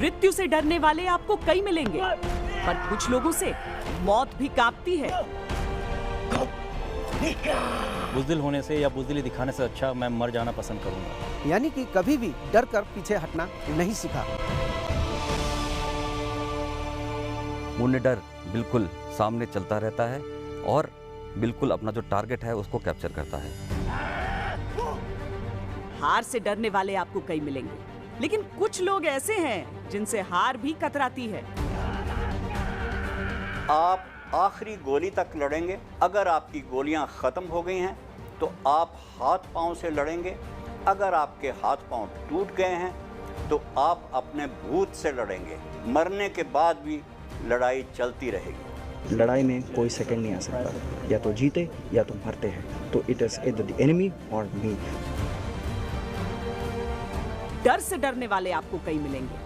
मृत्यु से डरने वाले आपको कई मिलेंगे, पर कुछ लोगों से मौत भी कांपती है। बुज़दिल होने से या बुज़दिली दिखाने से अच्छा मैं मर जाना पसंद करूंगा। यानी कि कभी भी डर कर पीछे हटना नहीं सीखा। मुन्ने डर बिल्कुल सामने चलता रहता है और बिल्कुल अपना जो टारगेट है उसको कैप्चर करता है। हार से डरने वाले आपको कई मिलेंगे, लेकिन कुछ लोग ऐसे हैं जिनसे हार भी कतराती है। आप आखिरी गोली तक लड़ेंगे। अगर आपकी गोलियां खत्म हो गई हैं तो आप हाथ पांव से लड़ेंगे। अगर आपके हाथ पांव टूट गए हैं तो आप अपने भूत से लड़ेंगे। मरने के बाद भी लड़ाई चलती रहेगी। लड़ाई में कोई सेकंड नहीं आ सकता, या तो जीते या तो मरते हैं। तो it is either the enemy और मी। डर से डरने वाले आपको कई मिलेंगे,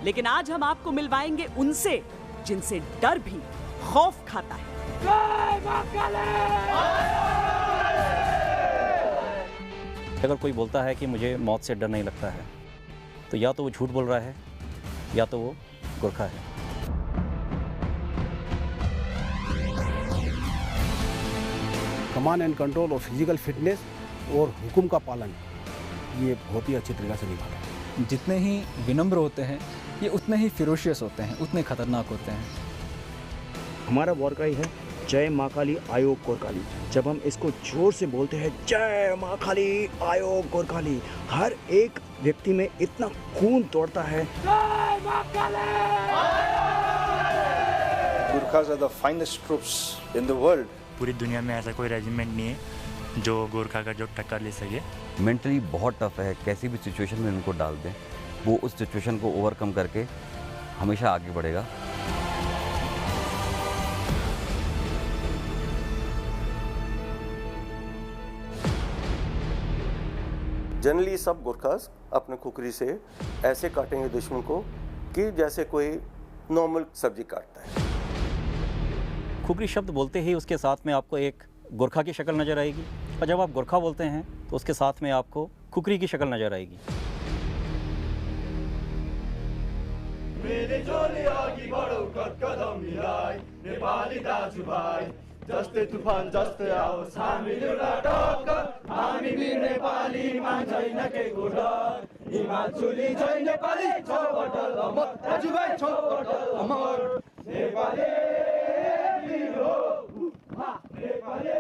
लेकिन आज हम आपको मिलवाएंगे उनसे जिनसे डर भी खौफ खाता है। अगर कोई बोलता है कि मुझे मौत से डर नहीं लगता है, तो या तो वो झूठ बोल रहा है या तो वो गोरखा है। कमांड एंड कंट्रोल और फिजिकल फिटनेस और हुक्म का पालन, ये बहुत ही अच्छी तरीके से निभाता है। जितने ही विनम्र होते हैं ये उतने ही फिरोशियस होते हैं, उतने खतरनाक होते हैं। हमारा वॉर क्राई है जय माँ काली आयोग गोरखाली। जब हम इसको जोर से बोलते हैं जय माँ काली आयोग गोरखाली, हर एक व्यक्ति में इतना खून दौड़ता है। जय माँ काली! Gurkhas are the finest troops in the world. पूरी दुनिया में ऐसा कोई रेजिमेंट नहीं है जो गोरखा का जो टक्कर ले सके। मेंटली बहुत टफ है, कैसी भी सिचुएशन में उनको डाल दें वो उस सिचुएशन को ओवरकम करके हमेशा आगे बढ़ेगा। जनरली सब गुरखास अपने खुकरी से ऐसे काटेंगे दुश्मन को कि जैसे कोई नॉर्मल सब्जी काटता है। खुकरी शब्द बोलते ही उसके साथ में आपको एक गोरखा की शक्ल नजर आएगी, और जब आप गोरखा बोलते हैं तो उसके साथ में आपको खुकरी की शक्ल नजर आएगी। जस्तै तुफान जस्तै आओस् हामी लुला टक्कर, हामी वीर नेपाली मान्छैन केको डर, हिमाचुली जय नेपाली छ बटल अमर, दाजुभाइ छ बटल अमर, नेपाली वीर हो, नेपाली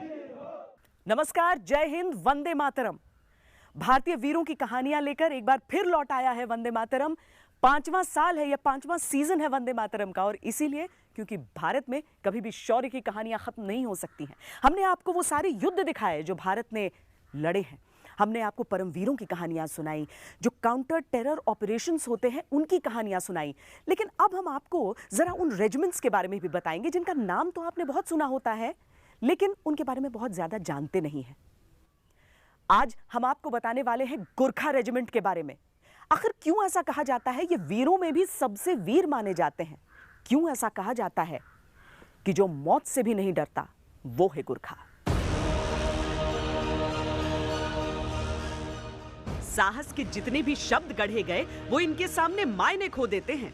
वीर हो। नमस्कार, जय हिंद, वंदे मातरम। भारतीय वीरों की कहानियां लेकर एक बार फिर लौट आया है वंदे मातरम। 5वां साल है या 5वां सीजन है वंदे मातरम का, और इसीलिए क्योंकि भारत में कभी भी शौर्य की कहानियां खत्म नहीं हो सकती हैं। हमने आपको वो सारे युद्ध दिखाए जो भारत ने लड़े हैं। हमने आपको परमवीरों की कहानियां सुनाई, जो काउंटर टेरर ऑपरेशंस होते हैं उनकी कहानियां सुनाई। लेकिन अब हम आपको जरा उन रेजिमेंट्स के बारे में भी बताएंगे जिनका नाम तो आपने बहुत सुना होता है, लेकिन उनके बारे में बहुत ज्यादा जानते नहीं हैं। आज हम आपको बताने वाले हैं गोरखा रेजिमेंट के बारे में। आखिर क्यों ऐसा कहा जाता है ये वीरों में भी सबसे वीर माने जाते हैं? क्यों ऐसा कहा जाता है कि जो मौत से भी नहीं डरता वो है गोरखा? साहस के जितने भी शब्द गढ़े गए वो इनके सामने मायने खो देते हैं।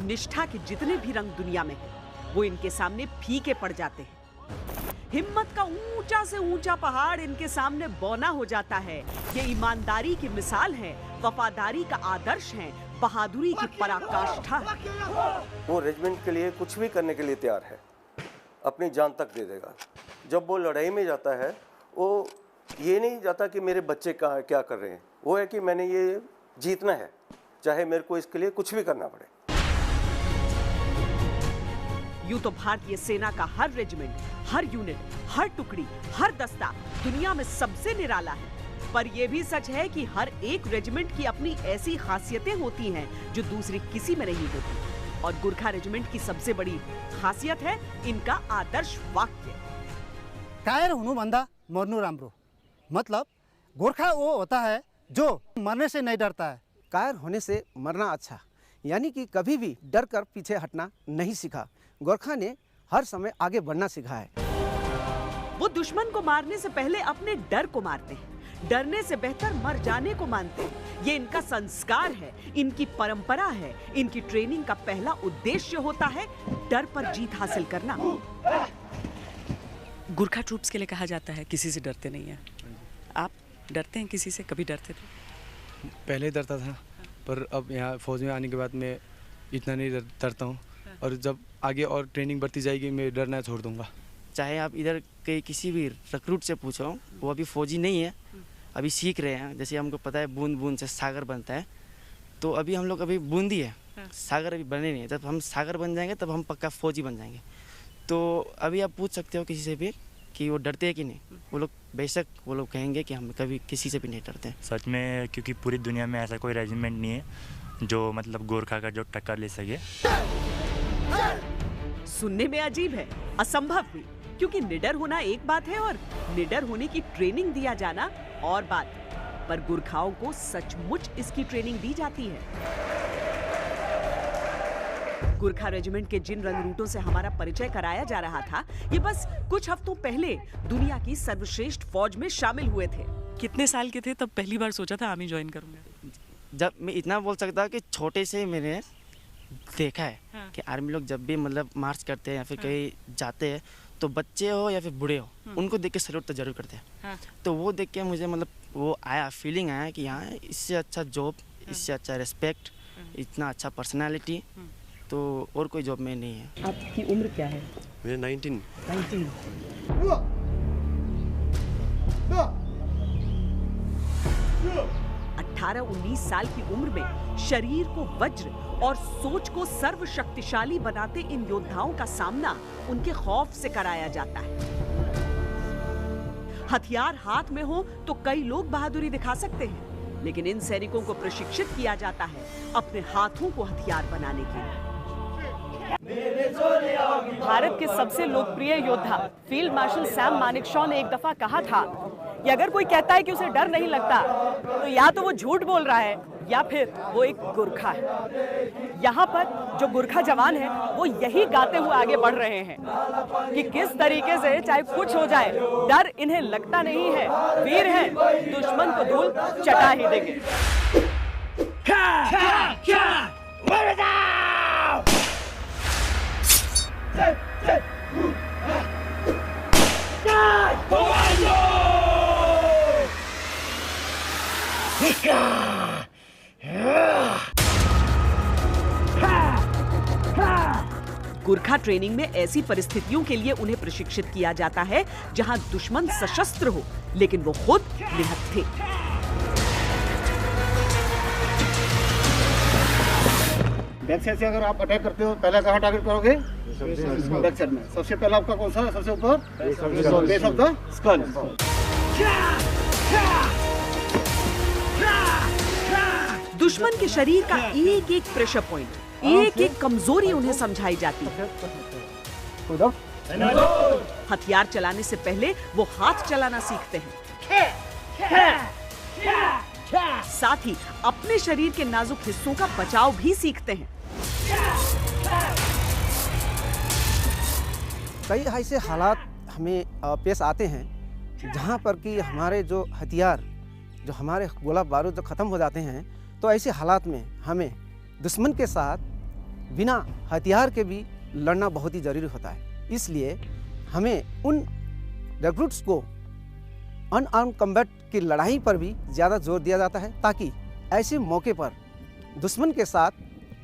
निष्ठा के जितने भी रंग दुनिया में हैं वो इनके सामने फीके पड़ जाते हैं। हिम्मत का ऊंचा से ऊंचा पहाड़ इनके सामने बौना हो जाता है। ये ईमानदारी की मिसाल है, वफादारी का आदर्श है, बहादुरी की पराकाष्ठा है। वो रेजिमेंट के लिए कुछ भी करने के लिए तैयार है, अपनी जान तक दे देगा। जब वो लड़ाई में जाता है वो ये नहीं जाता कि मेरे बच्चे क्या कर रहे हैं, वो है कि मैंने ये जीतना है, चाहे मेरे को इसके लिए कुछ भी करना पड़े। यूं तो भारतीय सेना का हर रेजिमेंट, हर यूनिट, हर टुकड़ी, हर दस्ता दुनिया में सबसे निराला है, पर यह भी सच है कि हर एक रेजिमेंट की अपनी ऐसी खासियतें होती हैं जो दूसरी किसी में नहीं होती। और गोरखा रेजिमेंट की सबसे बड़ी खासियत है इनका आदर्श वाक्य, कायर हुनुभन्दा मर्नु राम्रो। मतलब गोरखा वो होता है जो मरने से नहीं डरता है। कायर होने से मरना अच्छा, यानी कि कभी भी डर कर पीछे हटना नहीं सीखा। गोरखा ने हर समय आगे बढ़ना सीखा है। वो दुश्मन को मारने से पहले अपने डर को मारते हैं। डरने से बेहतर मर जाने को मानते हैं। ये इनका संस्कार है, इनकी परंपरा है। इनकी ट्रेनिंग का पहला उद्देश्य होता है डर पर जीत हासिल करना। गुरखा ट्रूप्स के लिए कहा जाता है किसी से डरते नहीं है। आप डरते हैं किसी से? कभी डरते थे? पहले डरता था, पर अब यहाँ फौज में आने के बाद मैं इतना नहीं डरता हूँ। और जब आगे और ट्रेनिंग बढ़ती जाएगी मैं डरना छोड़ दूँगा। चाहे आप इधर के किसी भी रिक्रूट से पूछो, वो अभी फौजी नहीं है, अभी सीख रहे हैं। जैसे हमको पता है बूंद बूंद से सागर बनता है, तो अभी हम लोग अभी बूंदी है, सागर अभी बने नहीं है। जब हम सागर बन जाएंगे तब हम पक्का फौजी बन जाएंगे। तो अभी आप पूछ सकते हो किसी से भी कि वो डरते हैं कि नहीं। वो लोग बेशक वो लोग कहेंगे कि हम कभी किसी से भी नहीं डरते। सच में, क्योंकि पूरी दुनिया में ऐसा कोई रेजिमेंट नहीं है जो मतलब गोरखा का जो टक्कर ले सके। सुनने में अजीब है, असंभव भी, क्योंकि निडर होना एक बात है और निडर होने की ट्रेनिंग दिया जाना और बात। पर गुरखाओं को सचमुच इसकी ट्रेनिंग दी जाती है। गुरखा रेजिमेंट के जिन रंगरूटों से हमारा परिचय कराया जा रहा था, ये बस कुछ हफ्तों पहले दुनिया की सर्वश्रेष्ठ फौज में शामिल हुए थे। कितने साल के थे तब पहली बार सोचा था आर्मी ज्वाइन करूंगा? जब मैं इतना बोल सकता कि छोटे से मैंने देखा है कि आर्मी लोग जब भी मतलब मार्च करते हैं या फिर कहीं जाते हैं, तो बच्चे हो या फिर बूढ़े हो, उनको देख के सैल्यूट तो जरूर करते हैं। तो वो देख के मुझे मतलब वो आया, फीलिंग आया कि यहाँ इससे अच्छा जॉब, इससे अच्छा रिस्पेक्ट, इतना अच्छा पर्सनालिटी तो और कोई जॉब में नहीं है। आपकी उम्र क्या है? मेरे 19। 18-19 साल की उम्र में शरीर को वज्र और सोच को सर्वशक्तिशाली बनाते इन योद्धाओं का सामना उनके खौफ से कराया जाता है। हथियार हाथ में हो तो कई लोग बहादुरी दिखा सकते हैं, लेकिन इन सैनिकों को प्रशिक्षित किया जाता है अपने हाथों को हथियार बनाने के लिए। भारत के सबसे लोकप्रिय योद्धा फील्ड मार्शल सैम मानेकशॉ ने एक दफा कहा था कि अगर कोई कहता है कि उसे डर नहीं लगता, तो या तो वो झूठ बोल रहा है या फिर वो एक गुरखा है। यहाँ पर जो गुरखा जवान है वो यही गाते हुए आगे बढ़ रहे हैं कि किस तरीके से चाहे कुछ हो जाए, डर इन्हें लगता नहीं है, वीर हैं, दुश्मन को धूल चटा ही देंगे। गुरखा ट्रेनिंग में ऐसी परिस्थितियों के लिए उन्हें प्रशिक्षित किया जाता है जहां दुश्मन सशस्त्र हो, लेकिन वो खुद निहत्थे। बैक साइड से अगर आप अटैक करते हो, पहला कहाँ टारगेट करोगे? बैक साइड में। सबसे पहला आपका कौन सा? सबसे ऊपर बेस ऑफ द स्कल। दुश्मन के शरीर का एक एक प्रेशर पॉइंट, एक एक कमजोरी उन्हें समझाई जाती है। हथियार चलाने से पहले वो हाथ चलाना सीखते हैं, साथ ही अपने शरीर के नाजुक हिस्सों का बचाव भी सीखते हैं। कई ऐसे हालात हमें पेश आते हैं जहाँ पर कि हमारे जो हथियार, जो हमारे गोला बारूद जो ख़त्म हो जाते हैं, तो ऐसे हालात में हमें दुश्मन के साथ बिना हथियार के भी लड़ना बहुत ही ज़रूरी होता है। इसलिए हमें उन रिक्रूट्स को अनआर्म्ड कम्बैट की लड़ाई पर भी ज़्यादा जोर दिया जाता है, ताकि ऐसे मौके पर दुश्मन के साथ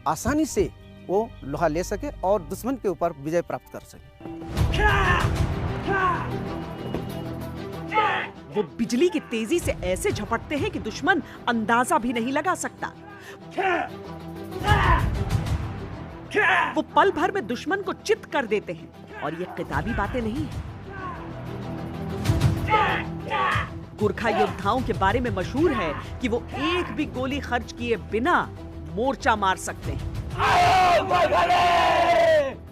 आसानी से वो लोहा ले सके और दुश्मन के ऊपर विजय प्राप्त कर सके। वो बिजली की तेजी से ऐसे झपटते हैं कि दुश्मन अंदाजा भी नहीं लगा सकता। वो पल भर में दुश्मन को चित कर देते हैं, और ये किताबी बातें नहीं हैं। गुरखा योद्धाओं के बारे में मशहूर है कि वो एक भी गोली खर्च किए बिना मोर्चा मार सकते हैं।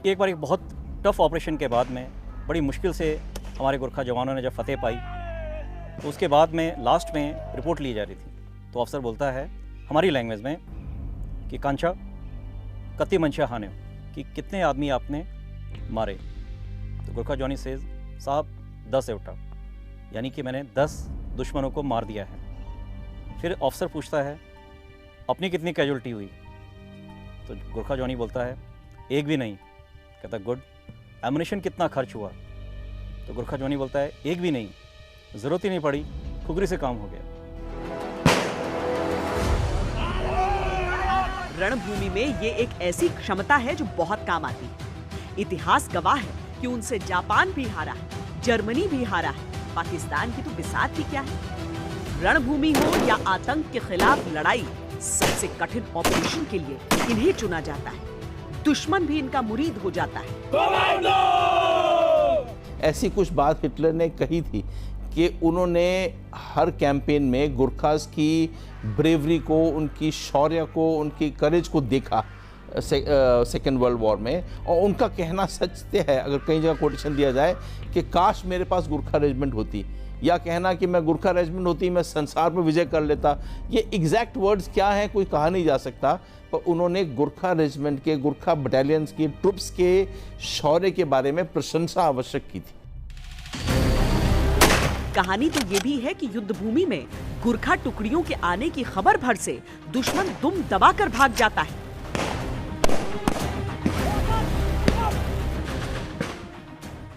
एक बार एक बहुत टफ ऑपरेशन के बाद में बड़ी मुश्किल से हमारे गुरखा जवानों ने जब फतेह पाई, तो उसके बाद में लास्ट में रिपोर्ट ली जा रही थी, तो अफसर बोलता है हमारी लैंग्वेज में कि कांचा कति मंशा हाने, कि कितने आदमी आपने मारे। तो गुरखा जॉनी सेज साहब 10 से उठा, यानी कि मैंने 10 दुश्मनों को मार दिया है। फिर ऑफिसर पूछता है अपनी कितनी कैजुअल्टी हुई, तो गोरखा जॉनी बोलता है एक भी नहीं। कहता गुड। एमुनेशन कितना खर्च हुआ, तो गोरखा जॉनी बोलता है एक भी नहीं, ज़रूरत ही नहीं पड़ी, खुगरी से काम हो गया। रणभूमि में ये एक ऐसी क्षमता है जो बहुत काम आती है। इतिहास गवाह है कि उनसे जापान भी हारा है, जर्मनी भी हारा है, पाकिस्तान की तो बिसात ही क्या है। रणभूमि हो या आतंक के खिलाफ लड़ाई, सबसे कठिन ऑपरेशन के लिए इन्हें चुना जाता है। दुश्मन भी इनका मुरीद हो जाता है। ऐसी कुछ बात हिटलर ने कही थी कि उन्होंने हर कैंपेन में गुरखास की ब्रेवरी को, उनकी शौर्य को, उनकी करेज को देखा सेकेंड वर्ल्ड वॉर में, और उनका कहना सच है। अगर कई जगह कोटेशन दिया जाए कि काश मेरे पास गुरखा रेजिमेंट होती, या कहना कि मैं गुरखा रेजिमेंट होती मैं संसार पर विजय कर लेता, ये एग्जैक्ट वर्ड्स क्या हैं कोई कहा नहीं जा सकता, पर उन्होंने गुरखा रेजिमेंट के, गुरखा बटालियंस की, ट्रुप्स के शौर्य के बारे में प्रशंसा आवश्यक की थी। कहानी तो ये भी है कि युद्ध भूमि में गुरखा टुकड़ियों के आने की खबर भर से दुश्मन दुम दबाकर भाग जाता है।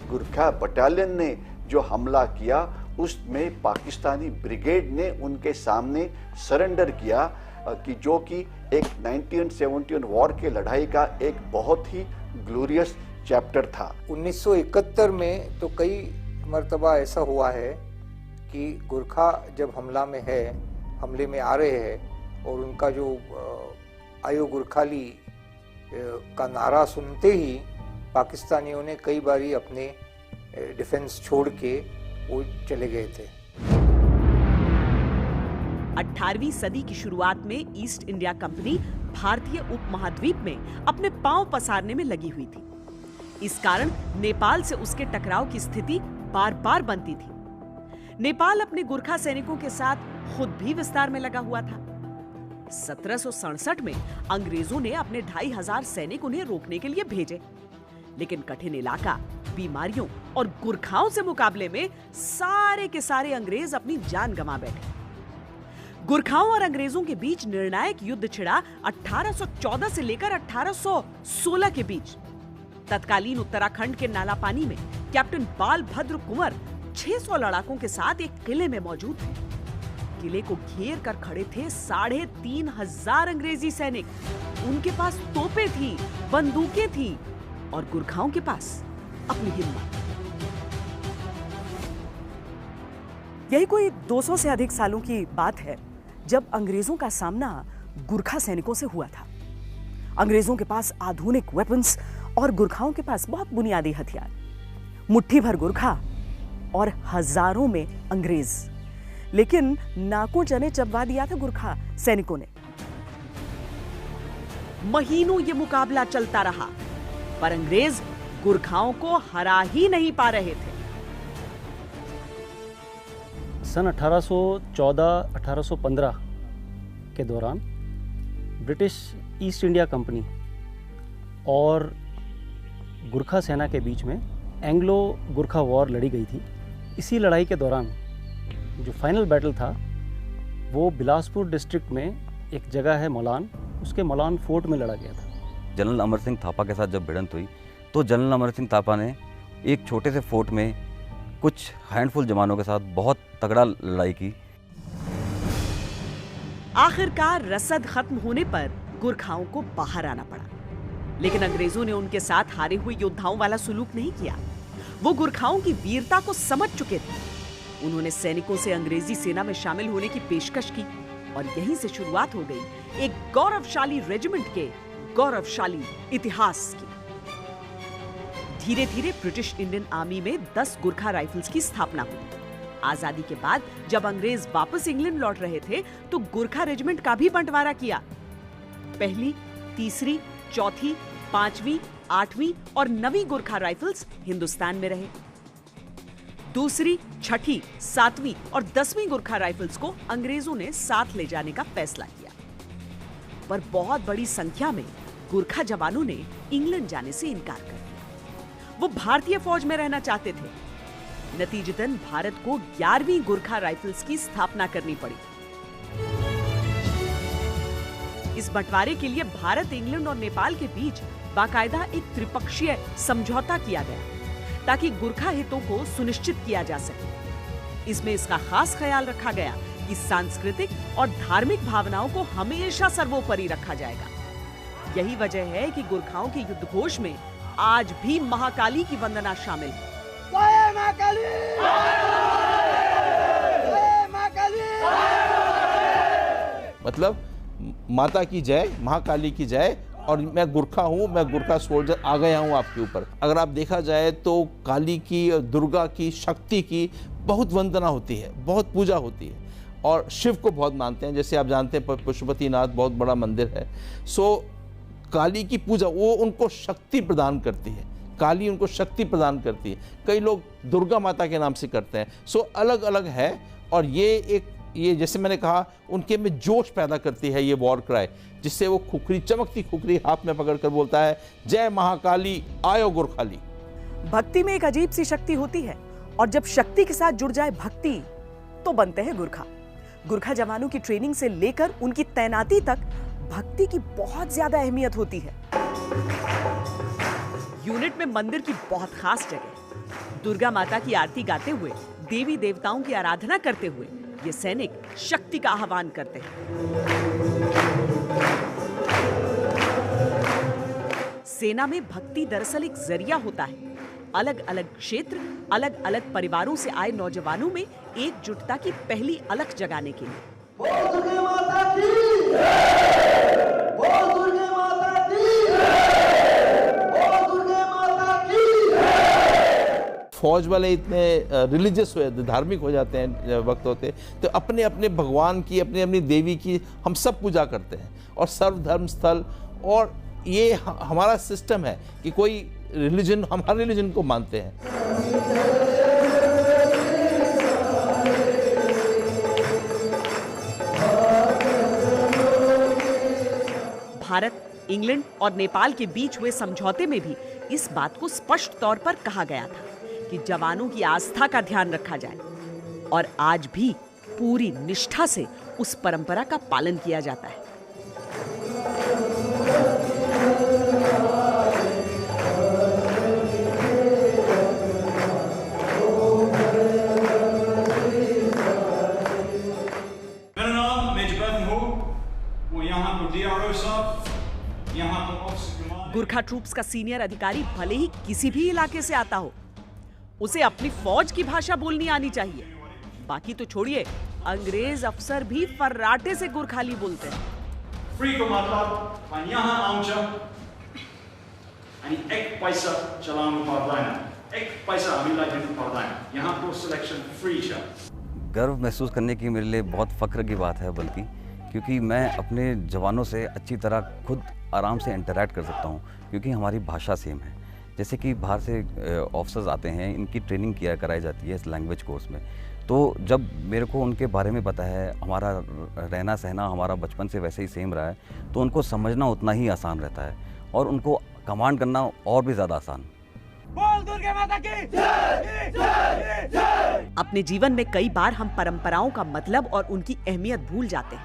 गुरखा बटालियन ने जो हमला किया उसमें पाकिस्तानी ब्रिगेड ने उनके सामने सरेंडर किया, कि जो कि एक 1971 वॉर के लड़ाई का एक बहुत ही ग्लोरियस चैप्टर था। 1971 में तो कई मर्तबा ऐसा हुआ है कि गुरखा जब हमले में आ रहे हैं और उनका जो आयो गुरखाली का नारा सुनते ही पाकिस्तानियों ने कई बारी अपने डिफेंस छोड़ के वो चले गए थे। 18वीं सदी की शुरुआत में ईस्ट इंडिया कंपनी भारतीय उपमहाद्वीप में अपने पांव पसारने में लगी हुई थी। इस कारण नेपाल से उसके टकराव की स्थिति बार बार बनती थी। नेपाल अपने गुरखा सैनिकों के साथ खुद भी विस्तार में लगा हुआ था। 1767 में अंग्रेजों ने अपने 2500 सैनिक उन्हें रोकने के लिए भेजे, लेकिन कठिन इलाका, बीमारियों और गुरखाओं से मुकाबले में सारे के सारे अंग्रेज अपनी जान गंवा बैठे। गुरखाओं और अंग्रेजों के बीच निर्णायक युद्ध छिड़ा 1814 से लेकर 1816 के बीच। तत्कालीन उत्तराखंड के नालापानी में कैप्टन बालभद्र कुंवर 600 लड़ाकों के साथ एक किले में मौजूद थे। किले को घेर कर खड़े थे 3500 अंग्रेजी सैनिक। उनके पास तोपें थी, बंदूकें थी और गुरखाओं के पास अपनी हिम्मत। यही कोई 200 से अधिक सालों की बात है जब अंग्रेजों का सामना गुरखा सैनिकों से हुआ था। अंग्रेजों के पास आधुनिक वेपन्स और गुरखाओं के पास बहुत बुनियादी हथियार। मुट्ठी भर गुरखा और हजारों में अंग्रेज, लेकिन नाकों चने चबवा दिया था गुरखा सैनिकों ने। महीनों ये मुकाबला चलता रहा, पर अंग्रेज गुरखाओं को हरा ही नहीं पा रहे थे। सन 1814-1815 के दौरान ब्रिटिश ईस्ट इंडिया कंपनी और गुरखा सेना के बीच में एंग्लो गुरखा वॉर लड़ी गई थी। इसी लड़ाई के दौरान जो फाइनल बैटल था वो बिलासपुर डिस्ट्रिक्ट में एक जगह है मौलान, उसके मौलान फोर्ट में लड़ा गया था। जनरल अमर सिंह थापा के साथ जब भिड़ंत हुई तो जनरल अमर सिंह थापा ने एक छोटे से फोर्ट में कुछ हैंडफुल जवानों के साथ बहुत तगड़ा लड़ाई की। आखिरकार रसद खत्म होने पर गुरखाओं को बाहर आना पड़ा, लेकिन अंग्रेजों ने उनके साथ हारे हुए योद्धाओं वाला सुलूक नहीं किया। वो गुरखाओं की वीरता को समझ चुके थे। उन्होंने सैनिकों से अंग्रेजी सेना में शामिल होने की पेशकश की और यहीं से शुरुआत हो गई एक गौरवशाली रेजिमेंट के गौरवशाली इतिहास की। धीरे धीरे ब्रिटिश इंडियन आर्मी में 10 गुरखा राइफल्स की स्थापना हुई। आजादी के बाद जब अंग्रेज वापस इंग्लैंड लौट रहे थे तो गुरखा रेजिमेंट का भी बंटवारा किया। पहली, तीसरी, चौथी, 5वीं, 8वीं और 9वीं गुरखा राइफल्स हिंदुस्तान में रहे। दूसरी, छठी, 7वीं और 10वीं गुरखा राइफल्स को अंग्रेजों ने साथ ले जाने का फैसला किया, पर बहुत बड़ी संख्या में गुरखा जवानों ने इंग्लैंड जाने से इनकार कर दिया। वो भारतीय फौज में रहना चाहते थे। नतीजतन भारत को 11वीं गोरखा राइफल्स की स्थापना करनी पड़ी। इस बंटवारे के लिए भारत, इंग्लैंड और नेपाल के बीच बाकायदा एक त्रिपक्षीय समझौता किया गया ताकि गोरखा हितों को सुनिश्चित किया जा सके। इसमें इसका खास ख्याल रखा गया कि सांस्कृतिक और धार्मिक भावनाओं को हमेशा सर्वोपरि रखा जाएगा। यही वजह है कि गोरखाओं के युद्ध घोष में आज भी महाकाली की वंदना शामिल है। मतलब माता की जय, महाकाली की जय, और मैं गुरखा हूँ, मैं गुरखा सोल्जर आ गया हूँ आपके ऊपर। अगर आप देखा जाए तो काली की, दुर्गा की, शक्ति की बहुत वंदना होती है, बहुत पूजा होती है, और शिव को बहुत मानते हैं। जैसे आप जानते हैं पशुपतिनाथ बहुत बड़ा मंदिर है। सो काली की पूजा वो उनको शक्ति प्रदान करती है, काली उनको शक्ति प्रदान करती है। कई लोग दुर्गा माता के नाम से करते हैं। सो अलग अलग है, और ये जैसे मैंने कहा उनके में जोश पैदा करती है ये वॉर क्राई, जिससे वो खुखरी, चमकती खुखरी हाथ में पकड़कर बोलता है, जय महाकाली आयो गोरखाली। भक्ति में एक अजीब सी शक्ति होती है, और जब शक्ति के साथ जुड़ जाए भक्ति तो बनते हैं गुरखा। गुरखा जवानों की ट्रेनिंग से लेकर उनकी तैनाती तक भक्ति की बहुत ज्यादा अहमियत होती है। यूनिट में मंदिर की बहुत खास जगह, दुर्गा माता की आरती गाते हुए, देवी देवताओं की आराधना करते हुए ये सैनिक शक्ति का आह्वान करते हैं। सेना में भक्ति दरअसल एक जरिया होता है, अलग अलग क्षेत्र, अलग अलग परिवारों से आए नौजवानों में एकजुटता की पहली अलख जगाने के लिए। फौज वाले इतने रिलीजियस हो, धार्मिक हो जाते हैं वक्त होते, तो अपने अपने भगवान की, अपनी अपनी देवी की हम सब पूजा करते हैं, और सर्वधर्म स्थल, और ये हमारा सिस्टम है कि कोई रिलीजन, हम हर रिलीजन को मानते हैं। भारत, इंग्लैंड और नेपाल के बीच हुए समझौते में भी इस बात को स्पष्ट तौर पर कहा गया था कि जवानों की आस्था का ध्यान रखा जाए, और आज भी पूरी निष्ठा से उस परंपरा का पालन किया जाता है। गुरखा ट्रूप्स का सीनियर अधिकारी भले ही किसी भी इलाके से आता हो, उसे अपनी फौज की भाषा बोलनी आनी चाहिए। बाकी तो छोड़िए, अंग्रेज अफसर भी फर्राटे से गुरखाली बोलते हैं। फ्री को मतलब van यहाँ आउँछ अनि 1 पैसा चलाउनु पर्दैन, 1 पैसा हामीलाई दिनु पर्दैन। यहाँको सिलेक्सन फ्री छ। गर्व महसूस करने की मेरे लिए बहुत फ़ख्र की बात है, बल्कि क्योंकि मैं अपने जवानों से अच्छी तरह खुद आराम से इंटरैक्ट कर सकता हूँ, क्योंकि हमारी भाषा सेम है। जैसे कि बाहर से ऑफिसर्स आते हैं, इनकी ट्रेनिंग कराई जाती है इस लैंग्वेज कोर्स में, तो जब मेरे को उनके बारे में पता है, हमारा रहना सहना हमारा बचपन से वैसे ही सेम रहा है, तो उनको समझना उतना ही आसान रहता है, और उनको कमांड करना और भी ज़्यादा आसान। बोल दुर्गा माता की जय, जय, जय। अपने जीवन में कई बार हम परंपराओं का मतलब और उनकी अहमियत भूल जाते हैं,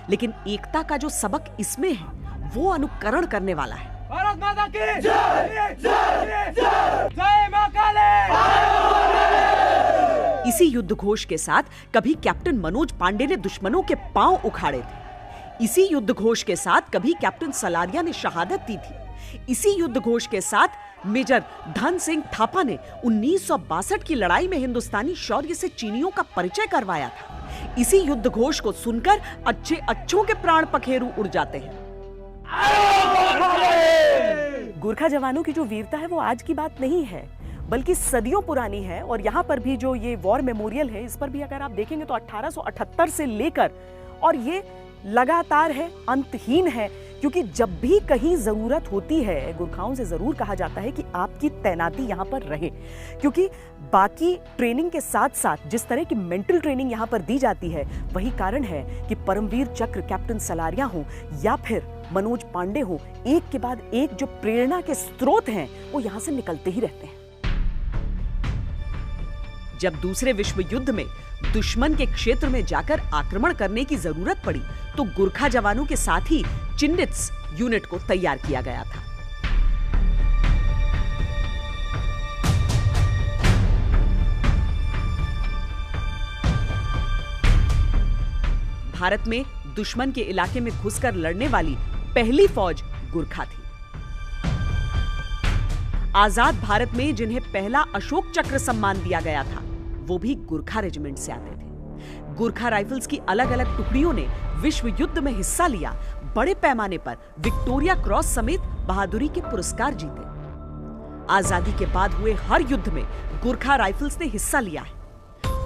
लेकिन एकता का जो सबक इसमें है वो अनुकरण करने वाला है। भारत माता की जय, जय, जय, जय मां काली। इसी युद्ध घोष के साथ कभी कैप्टन मनोज पांडे ने दुश्मनों के पांव उखाड़े थे। इसी युद्ध घोष के साथ कभी कैप्टन सलारिया ने शहादत दी थी। इसी युद्ध घोष के साथ मेजर धन सिंह थापा ने 1962 की लड़ाई में हिंदुस्तानी शौर्य से चीनियों का परिचय करवाया था। इसी युद्ध घोष को सुनकर अच्छे अच्छों के प्राण पखेरु उड़ जाते हैं। गोरखा जवानों की जो वीरता है वो आज की बात नहीं है, बल्कि सदियों पुरानी है। और यहाँ पर भी जो ये वॉर मेमोरियल है, इस पर भी अगर आप देखेंगे तो 1878 से लेकर, और ये लगातार है, अंतहीन है, क्योंकि जब भी कहीं जरूरत होती है गुरखाओं से जरूर कहा जाता है कि आपकी तैनाती यहाँ पर रहे, क्योंकि बाकी ट्रेनिंग के साथ साथ जिस तरह की मेंटल ट्रेनिंग यहाँ पर दी जाती है, वही कारण है कि परमवीर चक्र कैप्टन सलारिया हो या फिर मनोज पांडे हो, एक के बाद एक जो प्रेरणा के स्रोत हैं वो यहाँ से निकलते ही रहते हैं। जब दूसरे विश्व युद्ध में दुश्मन के क्षेत्र में जाकर आक्रमण करने की जरूरत पड़ी तो गुरखा जवानों के साथ ही चिन्नित्स यूनिट को तैयार किया गया था। भारत में दुश्मन के इलाके में घुसकर लड़ने वाली पहली फौज गुरखा थी। आजाद भारत में जिन्हें पहला अशोक चक्र सम्मान दिया गया था वो भी गुरखा रेजिमेंट से आते थे। गुरखा राइफल्स की अलग अलग टुकड़ियों ने विश्व युद्ध में हिस्सा लिया, बड़े पैमाने पर विक्टोरिया क्रॉस समेत बहादुरी के पुरस्कार जीते। आजादी के बाद हुए हर युद्ध में गुरखा राइफल्स ने हिस्सा लिया है।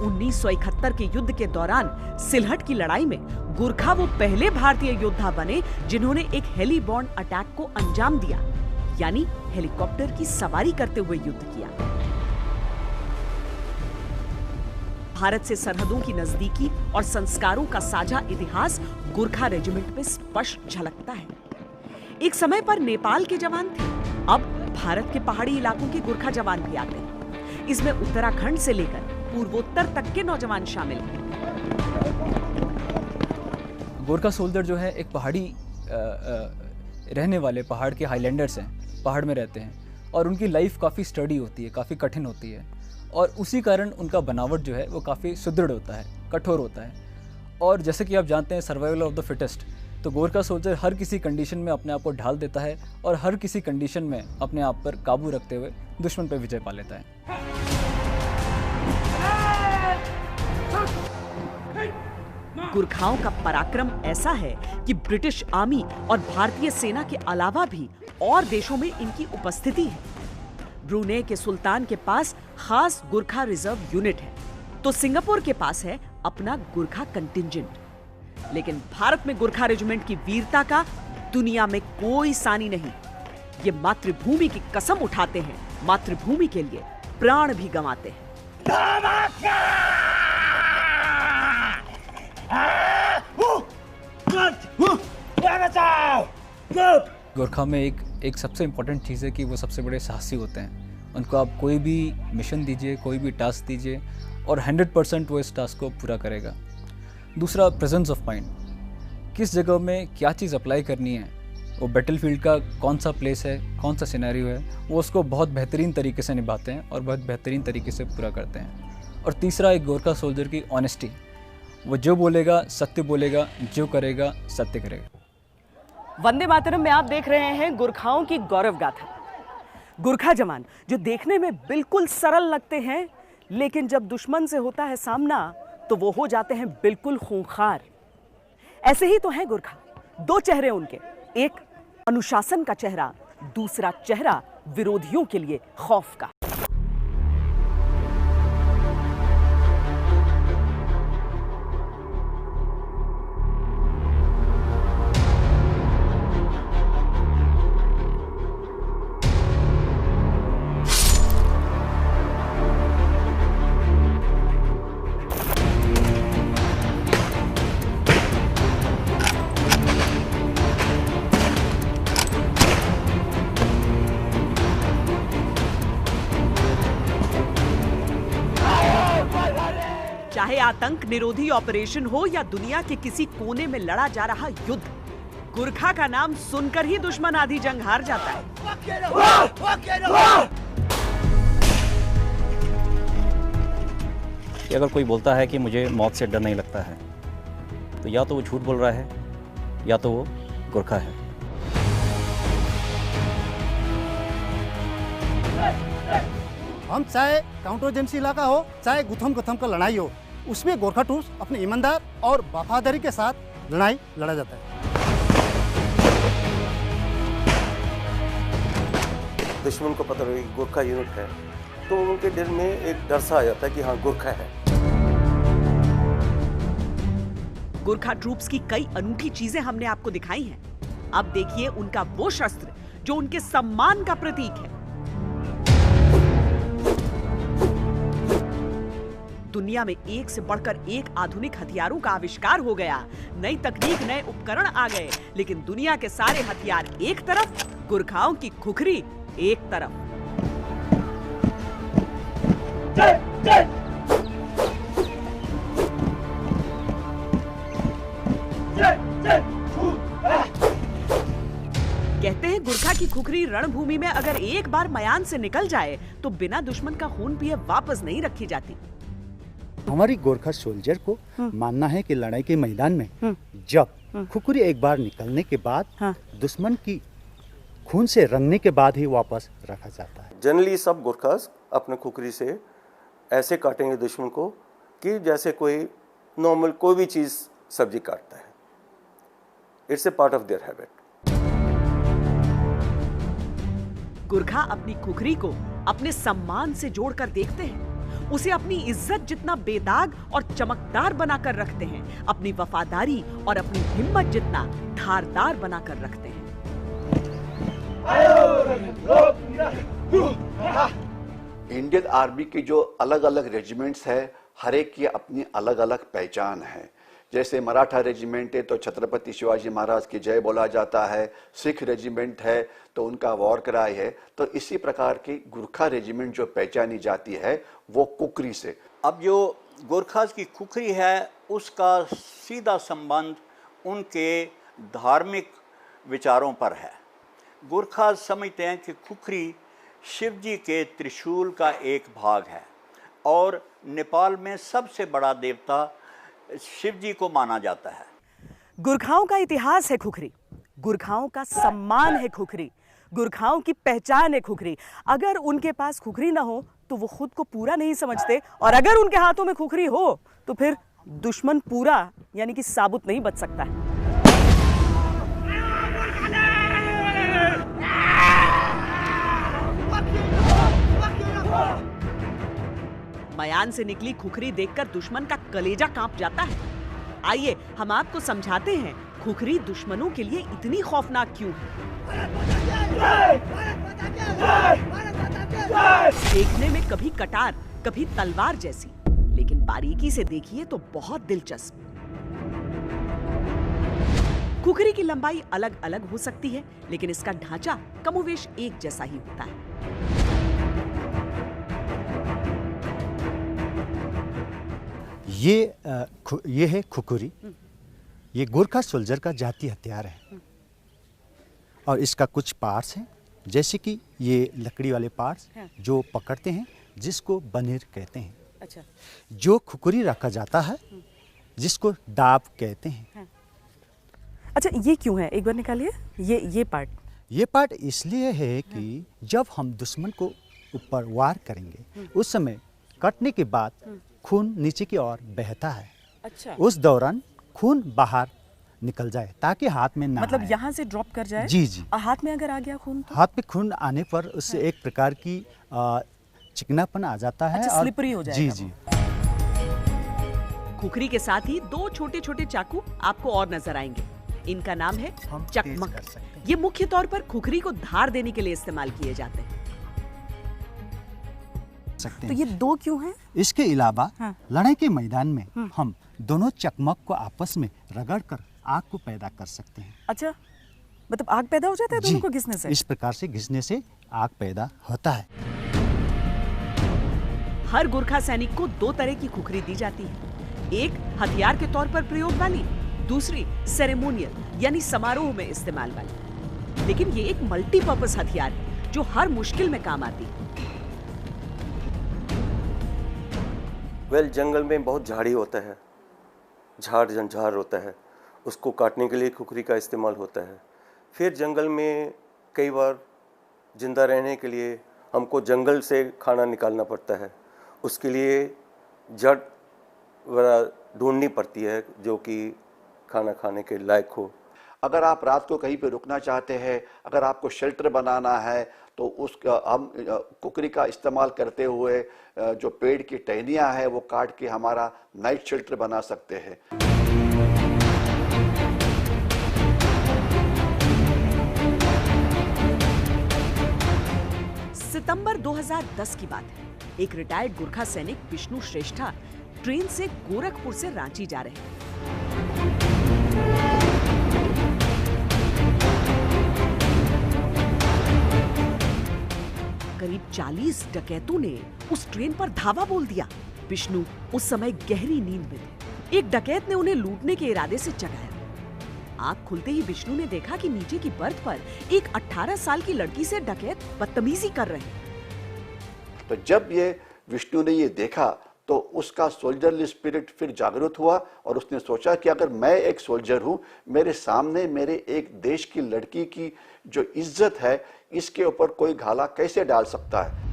1971 के युद्ध के दौरान सिलहट की लड़ाई में गुरखा वो पहले भारतीय योद्धा बने जिन्होंने एक हेलीबॉर्न अटैक को अंजाम दिया, यानी हेलीकॉप्टर की सवारी करते हुए युद्ध किया। भारत से सरहदों की नजदीकी और संस्कारों का साझा इतिहास गुरखा रेजिमेंट में स्पष्ट झलकता है। एक समय पर नेपाल के जवान थे, अब भारत के पहाड़ी इलाकों के गुरखा जवान भी आते हैं। इसमें उत्तराखंड से लेकर पूर्वोत्तर तक के नौजवान शामिल हैं। गोरखा सोल्जर जो है एक पहाड़ी रहने वाले पहाड़ के हाईलैंडर्स हैं, पहाड़ में रहते हैं और उनकी लाइफ काफ़ी स्टडी होती है, काफ़ी कठिन होती है और उसी कारण उनका बनावट जो है वो काफ़ी सुदृढ़ होता है, कठोर होता है। और जैसे कि आप जानते हैं सर्वाइवल ऑफ द फिटेस्ट, तो गोरखा सोल्जर हर किसी कंडीशन में अपने आप को ढाल देता है और हर किसी कंडीशन में अपने आप पर काबू रखते हुए दुश्मन पर विजय पा लेता है। गुरखाओं का पराक्रम ऐसा है कि ब्रिटिश आर्मी और भारतीय सेना के अलावा भी और देशों में इनकी उपस्थिति है। ब्रुनेई के सुल्तान के पास खास गुरखा रिजर्व यूनिट है, तो सिंगापुर के पास है अपना गुरखा कंटिंजेंट। लेकिन भारत में गुरखा रेजिमेंट की वीरता का दुनिया में कोई सानी नहीं। ये मातृभूमि की कसम उठाते हैं, मातृभूमि के लिए प्राण भी गंवाते हैं। गोरखा में एक सबसे इम्पोर्टेंट चीज़ है कि वो सबसे बड़े साहसी होते हैं। उनको आप कोई भी मिशन दीजिए, कोई भी टास्क दीजिए और 100% वो इस टास्क को पूरा करेगा। दूसरा, प्रेजेंस ऑफ माइंड, किस जगह में क्या चीज़ अप्लाई करनी है, वो बैटलफील्ड का कौन सा प्लेस है, कौन सा सिनेरियो है, वो उसको बहुत बेहतरीन तरीके से निभाते हैं और बहुत बेहतरीन तरीके से पूरा करते हैं। और तीसरा, एक गोरखा सोल्जर की ऑनेस्टी, वो जो बोलेगा सत्य बोलेगा, जो करेगा सत्य करेगा। वंदे मातरम में आप देख रहे हैं गुरखाओं की गौरव गाथा। गुरखा जवान जो देखने में बिल्कुल सरल लगते हैं, लेकिन जब दुश्मन से होता है सामना तो वो हो जाते हैं बिल्कुल खूंखार। ऐसे ही तो हैं गुरखा। दो चेहरे उनके, एक अनुशासन का चेहरा, दूसरा चेहरा विरोधियों के लिए खौफ का। चाहे आतंक निरोधी ऑपरेशन हो या दुनिया के किसी कोने में लड़ा जा रहा युद्ध, गुरखा का नाम सुनकर ही दुश्मन आधी जंग हार जाता है। कि अगर कोई बोलता है कि मुझे मौत से डर नहीं लगता है, तो या तो वो झूठ बोल रहा है या तो वो गुरखा है। हम चाहे काउंटर एजेंसी इलाका हो, चाहे गुथम गुथम का लड़ाई हो, उसमें गोरखा ट्रूप्स अपने ईमानदार और वफादारी के साथ लड़ाई लड़ा जाता है। दुश्मन को पता लगे कि गोरखा यूनिट है तो उनके दिल में एक डर सा आ जाता है कि हाँ गोरखा है। गुरखा ट्रूप्स की कई अनूठी चीजें हमने आपको दिखाई हैं। अब देखिए उनका वो शस्त्र जो उनके सम्मान का प्रतीक है। दुनिया में एक से बढ़कर एक आधुनिक हथियारों का आविष्कार हो गया, नई तकनीक, नए उपकरण आ गए, लेकिन दुनिया के सारे हथियार एक तरफ, गुरखाओं की खुखरी एक तरफ। गोरखा की खुखरी रणभूमि में अगर एक बार मयान से निकल जाए तो बिना दुश्मन का खून पिए वापस नहीं रखी जाती। हमारी गोरखा सोल्जर को मानना है कि लड़ाई के मैदान में जब खुखरी एक बार निकलने के बाद दुश्मन की खून से रंगने के बाद ही वापस रखा जाता है। जनरली सब गोरखास अपने खुखरी से ऐसे काटेंगे दुश्मन को कि जैसे कोई नॉर्मल कोई भी चीज़ सब्जी काटता है। It's a part of their habit. Gorkha अपनी खुखरी को अपने सम्मान से जोड़कर देखते हैं, उसे अपनी इज्जत जितना बेदाग और चमकदार बनाकर रखते हैं, अपनी वफादारी और अपनी हिम्मत जितना धारदार बनाकर रखते हैं। इंडियन आर्मी की जो अलग अलग रेजिमेंट्स है, हर एक की अपनी अलग अलग पहचान है। जैसे मराठा रेजिमेंट है तो छत्रपति शिवाजी महाराज की जय बोला जाता है, सिख रेजिमेंट है तो उनका वॉर क्राई है। तो इसी प्रकार की गुरखा रेजिमेंट जो पहचानी जाती है वो कुकरी से। अब जो गोरखास की खुखरी है उसका सीधा संबंध उनके धार्मिक विचारों पर है। गोरखास समझते हैं कि खुखरी शिव जी के त्रिशूल का एक भाग है और नेपाल में सबसे बड़ा देवता शिव जी को माना जाता है। गुरखाओं का इतिहास है खुखरी, गुरखाओं का सम्मान है खुखरी, गुरखाओं की पहचान है खुखरी। अगर उनके पास खुखरी ना हो तो वो खुद को पूरा नहीं समझते, और अगर उनके हाथों में खुखरी हो तो फिर दुश्मन पूरा यानी कि साबुत नहीं बच सकता है। मयान से निकली खुखरी देखकर दुश्मन का कलेजा कांप जाता है। आइए हम आपको समझाते हैं खुखरी दुश्मनों के लिए इतनी खौफनाक क्यों है। देखने में कभी कटार कभी तलवार जैसी, लेकिन बारीकी से देखिए तो बहुत दिलचस्प। खुखरी की लंबाई अलग अलग हो सकती है, लेकिन इसका ढांचा कमोवेश एक जैसा ही होता है। ये है खुखरी। ये गोरखा सोल्जर का जाती हथियार है और इसका कुछ पार्ट्स हैं, जैसे कि ये लकड़ी वाले पार्ट्स जो पकड़ते हैं जिसको बनेर कहते हैं। अच्छा। जो खुखरी रखा जाता है जिसको दाब कहते हैं। अच्छा, ये क्यों है? एक बार निकालिए ये पार्ट। ये पार्ट इसलिए है कि जब हम दुश्मन को ऊपर वार करेंगे उस समय कटने के बाद खून नीचे की ओर बहता है। अच्छा। उस दौरान खून बाहर निकल जाए ताकि हाथ में ना मतलब आए। यहाँ से ड्रॉप कर जाए। जी जी। और हाथ में अगर आ गया खून तो? हाथ पे खून आने पर उससे एक प्रकार की चिकनापन आ जाता है। अच्छा, स्लिपरी हो जाएगा। जी जी। खुखरी के साथ ही दो छोटे छोटे चाकू आपको और नजर आएंगे। इनका नाम है चकमक। ये मुख्य तौर पर खुखरी को धार देने के लिए इस्तेमाल किए जाते हैं। तो ये दो क्यों हैं? इसके अलावा लड़ाई के मैदान में हम दोनों चकमक को आपस में रगड़कर आग को पैदा कर सकते हैं। अच्छा, मतलब आग पैदा हो जाता है दोनों को घिसने से? इस प्रकार से घिसने से आग पैदा होता है। हर गोरखा सैनिक को दो तरह की खुखरी दी जाती है। एक हथियार के तौर पर प्रयोग वाली, दूसरी सेरेमोनियल यानी समारोह में इस्तेमाल वाली। लेकिन ये एक मल्टीपर्पज हथियार है जो हर मुश्किल में काम आती है। जंगल में बहुत झाड़ी होता है, झाड़ झंझार होता है, उसको काटने के लिए खुखरी का इस्तेमाल होता है। फिर जंगल में कई बार जिंदा रहने के लिए हमको जंगल से खाना निकालना पड़ता है, उसके लिए जड़ वगैरह ढूंढनी पड़ती है जो कि खाना खाने के लायक हो। अगर आप रात को कहीं पे रुकना चाहते हैं, अगर आपको शेल्टर बनाना है तो उसका हम कुकरी का इस्तेमाल करते हुए जो पेड़ की टहनियाँ हैं वो काट के हमारा नाइट शेल्टर बना सकते हैं। सितंबर 2010 की बात है। एक रिटायर्ड गोरखा सैनिक विष्णु श्रेष्ठा ट्रेन से गोरखपुर से रांची जा रहे हैं। करीब 40 डकैतों ने उस ट्रेन पर धावा बोल दिया। विष्णु उस समय गहरी नींद में थे। एक डकैत ने उन्हें लूटने के इरादे से जगाया। आंख खुलते ही विष्णु ने देखा कि नीचे की बर्थ पर एक 18 साल की लड़की से डकैत बदतमीजी कर रहे हैं। तो जब ये विष्णु ने ये देखा तो उसका सोल्जरली स्पिरिट फिर जागृत हुआ और उसने सोचा कि अगर मैं एक सोल्जर हूं, मेरे सामने मेरे एक देश की लड़की की जो इज्जत है, इसके ऊपर कोई घाला कैसे डाल सकता है।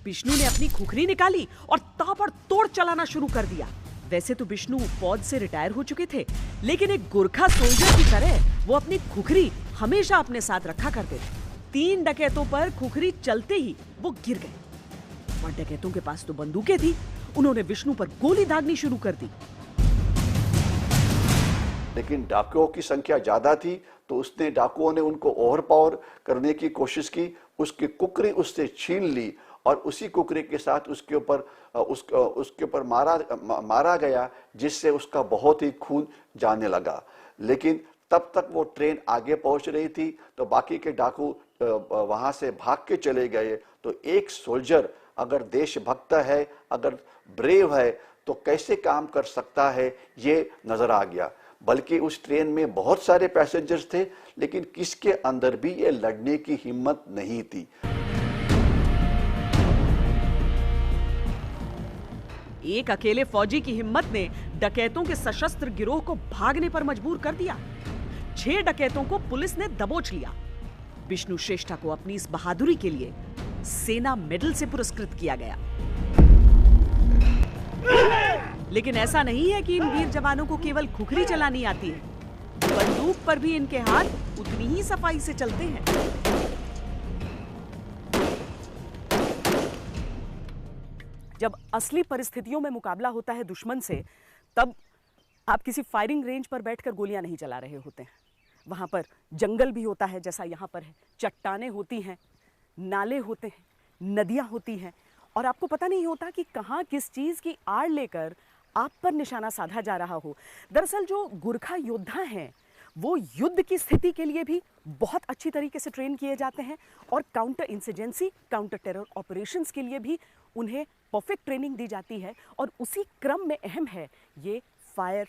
विष्णु ने अपनी खुखरी निकाली और ताबड़तोड़ चलाना शुरू कर दिया। वैसे तो विष्णु फौज से रिटायर हो चुके थे, लेकिन एक गोरखा सोल्जर की तरह वो अपनी खुखरी हमेशा अपने साथ रखा करते थे। 3 डकैतों पर खुखरी चलते ही वो गिर गए और डकैतों के पास तो बंदूकें थी। उन्होंने विष्णु पर गोली दागनी शुरू कर दी। लेकिन डाकुओं की संख्या ज्यादा थी तो उसने डाकुओं ने उनको ओवरपावर करने की कोशिश की। उसकी कुकरी उससे छीन ली और उसी कुकरी के साथ उसके ऊपर मारा गया, जिससे उसका बहुत ही खून जाने लगा। लेकिन तब तक वो ट्रेन आगे पहुंच रही थी तो बाकी के डाकू वहां से भाग के चले गए। तो एक सोल्जर अगर देशभक्त है, अगर ब्रेव है, तो कैसे काम कर सकता है, ये नजर आ गया। बल्कि उस ट्रेन में बहुत सारे पैसेंजर्स थे, लेकिन किसके अंदर भी ये लड़ने की हिम्मत नहीं थी। एक अकेले फौजी की हिम्मत ने डकैतों के सशस्त्र गिरोह को भागने पर मजबूर कर दिया। 6 डकैतों को पुलिस ने दबोच लिया। विष्णु श्रेष्ठा को अपनी इस बहादुरी के लिए सेना मेडल से पुरस्कृत किया गया। लेकिन ऐसा नहीं है कि इन वीर जवानों को केवल खुखरी चलानी आती है, बंदूक पर भी इनके हाथ उतनी ही सफाई से चलते हैं। जब असली परिस्थितियों में मुकाबला होता है दुश्मन से, तब आप किसी फायरिंग रेंज पर बैठकर गोलियां नहीं चला रहे होते हैं। वहां पर जंगल भी होता है, जैसा यहाँ पर है, चट्टानें होती हैं, नाले होते हैं, नदियां होती हैं, और आपको पता नहीं होता कि कहाँ किस चीज की आड़ लेकर आप पर निशाना साधा जा रहा हो। दरअसल जो गोरखा योद्धा हैं वो युद्ध की स्थिति के लिए भी बहुत अच्छी तरीके से ट्रेन किए जाते हैं और counter insurgency, counter terror operations के लिए भी उन्हें परफेक्ट ट्रेनिंग दी जाती है। और उसी क्रम में अहम है ये फायर।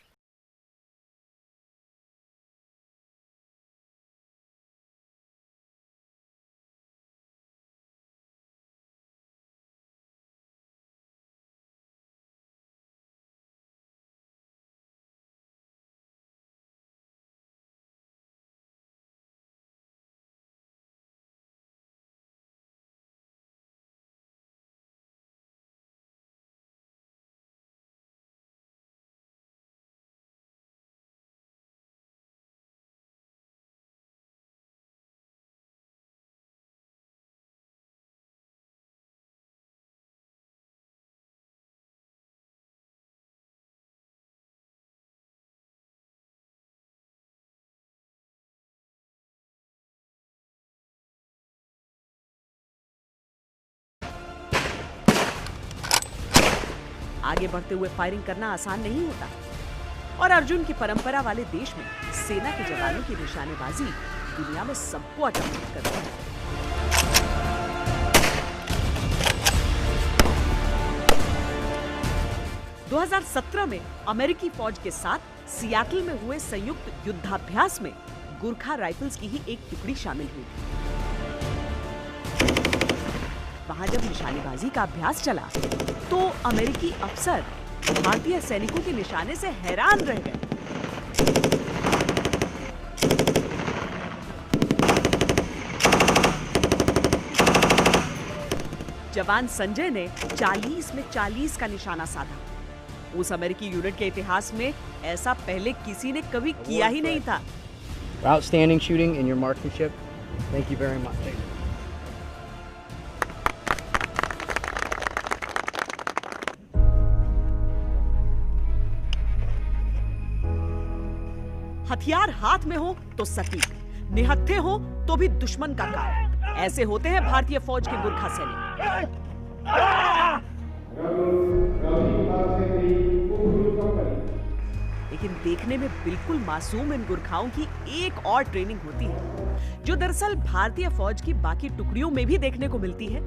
आगे बढ़ते हुए फायरिंग करना आसान नहीं होता और अर्जुन की परंपरा वाले देश में सेना के जवानों की निशानेबाजी दुनिया में सबको अचंभित करती है। – 2017 में अमेरिकी फौज के साथ सियाटल में हुए संयुक्त युद्धाभ्यास में गोरखा राइफल्स की ही एक टुकड़ी शामिल हुई। वहां जब निशानेबाजी का अभ्यास चला तो अमेरिकी अफसर भारतीय सैनिकों के निशाने से हैरान रह गए। जवान संजय ने 40 में 40 का निशाना साधा। उस अमेरिकी यूनिट के इतिहास में ऐसा पहले किसी ने कभी किया ही नहीं था। Outstanding shooting in your marksmanship. Thank you very much. हथियार हाथ में हो तो सटीक, निहत्थे हो तो भी दुश्मन का काल। ऐसे होते हैं भारतीय फौज के गोरखा सैनिक। लेकिन देखने में बिल्कुल मासूम इन गोरखाओं की एक और ट्रेनिंग होती है जो दरअसल भारतीय फौज की बाकी टुकड़ियों में भी देखने को मिलती है।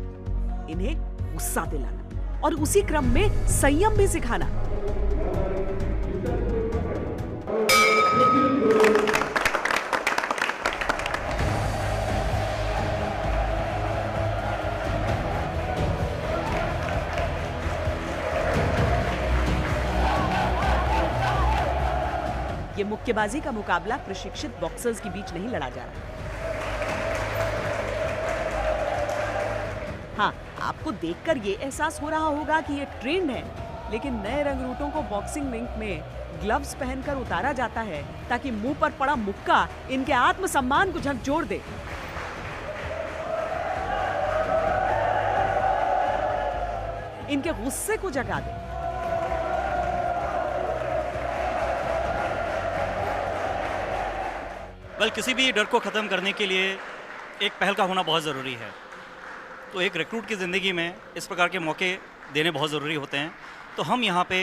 इन्हें गुस्सा दिलाना और उसी क्रम में संयम भी सिखाना। ये मुक्केबाजी का मुकाबला प्रशिक्षित बॉक्सर्स के बीच नहीं लड़ा जा रहा। हाँ, आपको देखकर ये एहसास हो रहा होगा कि ये ट्रेंड है, लेकिन नए रंगरूटों को बॉक्सिंग रिंग में ग्लव्स पहनकर उतारा जाता है ताकि मुंह पर पड़ा मुक्का इनके आत्मसम्मान को झकझोर दे। इनके गुस्से को जगा दे। किसी भी डर को ख़त्म करने के लिए एक पहल का होना बहुत ज़रूरी है। तो एक रिक्रूट की ज़िंदगी में इस प्रकार के मौके देने बहुत ज़रूरी होते हैं। तो हम यहाँ पे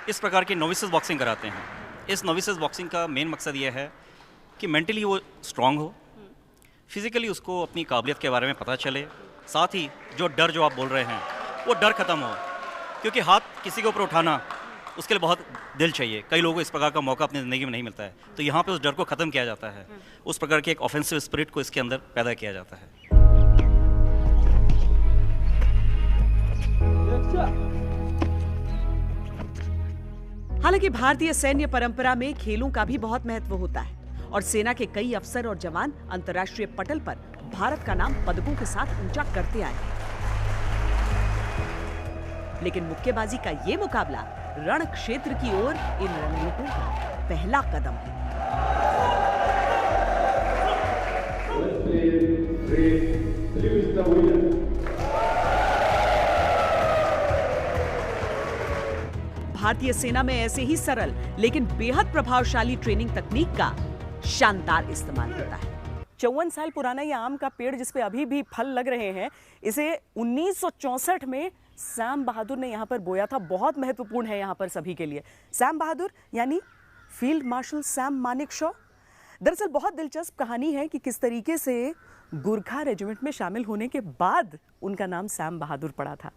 इस प्रकार की नोविसेस बॉक्सिंग कराते हैं। इस नोविसेस बॉक्सिंग का मेन मकसद ये है कि मेंटली वो स्ट्रांग हो, फिज़िकली उसको अपनी काबिलियत के बारे में पता चले, साथ ही जो डर जो आप बोल रहे हैं वो डर ख़त्म हो, क्योंकि हाथ किसी के ऊपर उठाना उसके लिए बहुत दिल चाहिए। कई लोगों को इस प्रकार का मौका अपनी ज़िंदगी में नहीं मिलता है। तो यहाँ पे उस डर को ख़त्म किया जाता है, उस प्रकार की एक ऑफेंसिव स्पिरिट को इसके अंदर पैदा किया जाता है। हालांकि भारतीय सैन्य परंपरा में खेलों का भी बहुत महत्व होता है और सेना के कई अफसर और जवान अंतर्राष्ट्रीय पटल पर भारत का नाम पदकों के साथ ऊंचा करते आए हैं। लेकिन मुक्केबाजी का ये मुकाबला रण क्षेत्र की ओर इन रणनीतियों का पहला कदम है। भारतीय सेना में ऐसे ही सरल लेकिन बेहद प्रभावशाली ट्रेनिंग तकनीक का शानदार इस्तेमाल होता है। 54 साल पुराना ये आम का पेड़ जिसपे अभी भी फल लग रहे हैं, इसे 1964 में सैम बहादुर ने यहाँ पर बोया था। बहुत महत्वपूर्ण है यहाँ पर सभी के लिए। सैम बहादुर यानी फील्ड मार्शल सैम मानेकशॉ। दरअसल बहुत दिलचस्प कहानी है कि किस तरीके से गुरखा रेजिमेंट में शामिल होने के बाद उनका नाम सैम बहादुर पड़ा था।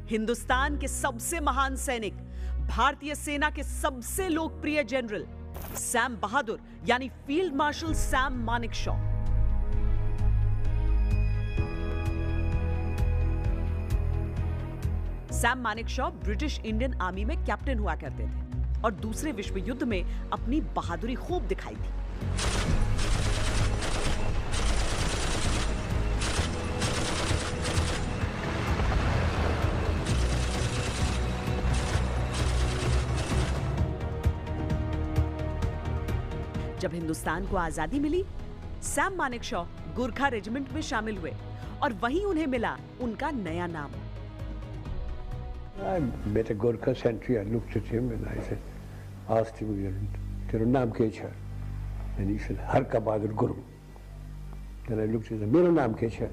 हिंदुस्तान के सबसे महान सैनिक, भारतीय सेना के सबसे लोकप्रिय जनरल सैम बहादुर यानी field marshal Sam Manekshaw. Sam Manekshaw British Indian army में कैप्टन हुआ करते थे और दूसरे विश्व युद्ध में अपनी बहादुरी खूब दिखाई थी। जब हिंदुस्तान को आजादी मिली, सैम मानेकशॉ गुरखा रेजिमेंट में शामिल हुए और वहीं उन्हें मिला उनका नया नाम। I met a Gurkha sentry. I looked at him and I said, asked him, "Tera naam kya hai?" And he said, "Harka Bahadur Guru." Then I looked at him, "Mera naam kya hai?"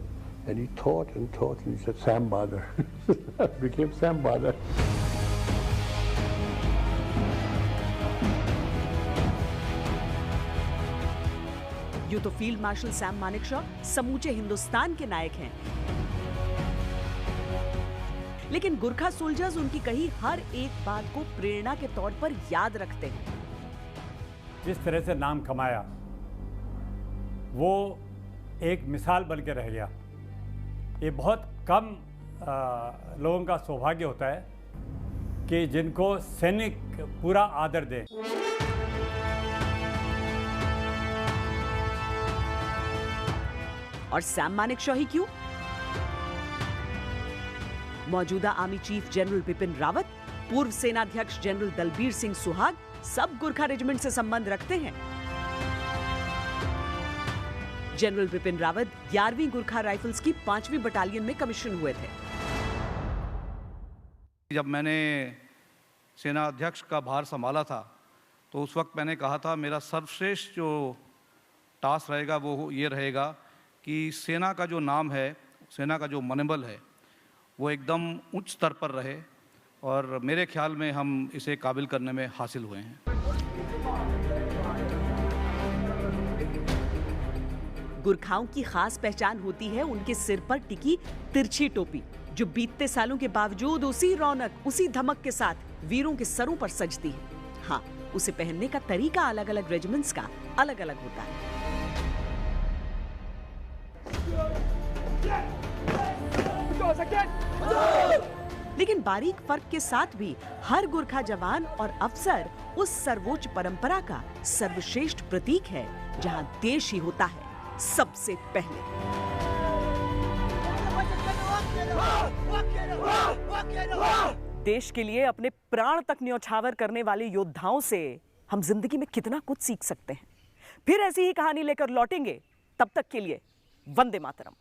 And he thought and thought and he said, "Sam Bahadur." I became Sam Bahadur. यूं तो field marshal Sam Manekshaw समूचे हिंदुस्तान के नायक हैं, लेकिन Gurkha soldiers उनकी कही हर एक बात को प्रेरणा के तौर पर याद रखते हैं। जिस तरह से नाम कमाया वो एक मिसाल बन के रह गया। ये बहुत कम लोगों का सौभाग्य होता है कि जिनको सैनिक पूरा आदर दे। और सैम मानेकशॉ ही क्यों? मौजूदा army chief general Bipin Rawat, पूर्व सेनाध्यक्ष जनरल दलबीर सिंह सुहाग सब गुरखा रेजिमेंट से संबंध रखते हैं। जनरल बिपिन रावत 11वीं गुरखा राइफल्स की 5वीं बटालियन में कमीशन हुए थे। जब मैंने सेना अध्यक्ष का भार संभाला था तो उस वक्त मैंने कहा था मेरा सर्वश्रेष्ठ जो टास्क रहेगा वो ये रहेगा कि सेना का जो नाम है, सेना का जो मनोबल है वो एकदम उच्च स्तर पर रहे और मेरे ख्याल में हम इसे काबिल करने में हासिल हुए हैं। गुरखाओं की खास पहचान होती है उनके सिर पर टिकी तिरछी टोपी, जो बीतते सालों के बावजूद उसी रौनक, उसी धमक के साथ वीरों के सरों पर सजती है। हाँ, उसे पहनने का तरीका अलग अलग रेजिमेंट्स का अलग अलग होता है। लेकिन बारीक फर्क के साथ भी हर गोरखा जवान और अफसर उस सर्वोच्च परंपरा का सर्वश्रेष्ठ प्रतीक है जहां देश ही होता है सबसे पहले। देश के लिए अपने प्राण तक न्यौछावर करने वाले योद्धाओं से हम जिंदगी में कितना कुछ सीख सकते हैं। फिर ऐसी ही कहानी लेकर लौटेंगे, तब तक के लिए वंदे मातरम।